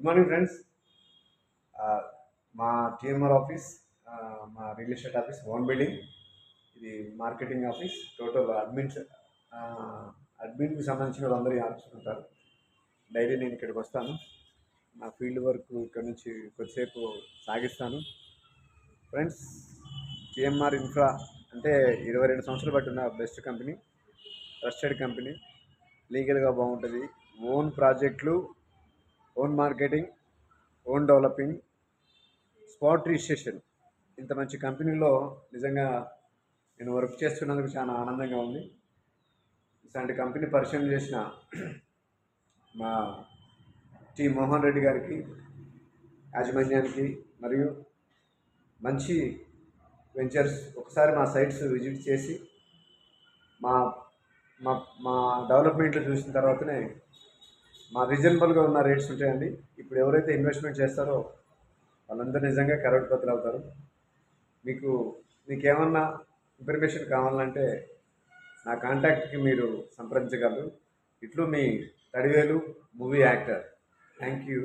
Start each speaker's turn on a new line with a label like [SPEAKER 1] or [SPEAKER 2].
[SPEAKER 1] Good morning friends. మా TMR office, మా real estate office, own building. ఇది marketing office. Total అడ్మిన్కి సంబంధించిన వాళ్ళందరూ ఈ ఆఫీస్లో ఉంటారు. డైలీ నేను ఇక్కడికి వస్తాను. నా ఫీల్డ్ వర్క్ ఇక్కడ నుంచి కొద్దిసేపు సాగిస్తాను. ఫ్రెండ్స్, టీఎంఆర్ ఇన్ఫ్రా అంటే 22 సంవత్సరాలు బట్టి ఉన్న బెస్ట్ కంపెనీ, ట్రస్టెడ్ కంపెనీ, లీగల్గా బాగుంటుంది. ఓన్ ప్రాజెక్టులు, own marketing, own developing, spot registration. ఇంత మంచి కంపెనీలో నిజంగా నేను వర్క్ చేస్తున్నందుకు చాలా ఆనందంగా ఉంది. ఇలాంటి కంపెనీ పరిచయం చేసిన మా టి మోహన్ రెడ్డి గారికి, యాజమాన్యానికి, మరియు మంచి వెంచర్స్ ఒకసారి మా సైట్స్ విజిట్ చేసి మా మా మా డెవలప్మెంట్లు చూసిన తర్వాతనే మా రీజనబుల్గా ఉన్న రేట్స్ ఉంటాయండి. ఇప్పుడు ఎవరైతే ఇన్వెస్ట్మెంట్ చేస్తారో వాళ్ళందరూ నిజంగా కరోడ్పతులు అవుతారు. మీకేమన్నా ఇన్ఫర్మేషన్ కావాలంటే నా కాంటాక్ట్కి మీరు సంప్రదించగలరు. ఇట్లు మీ Thadivelu movie actor. Thank you.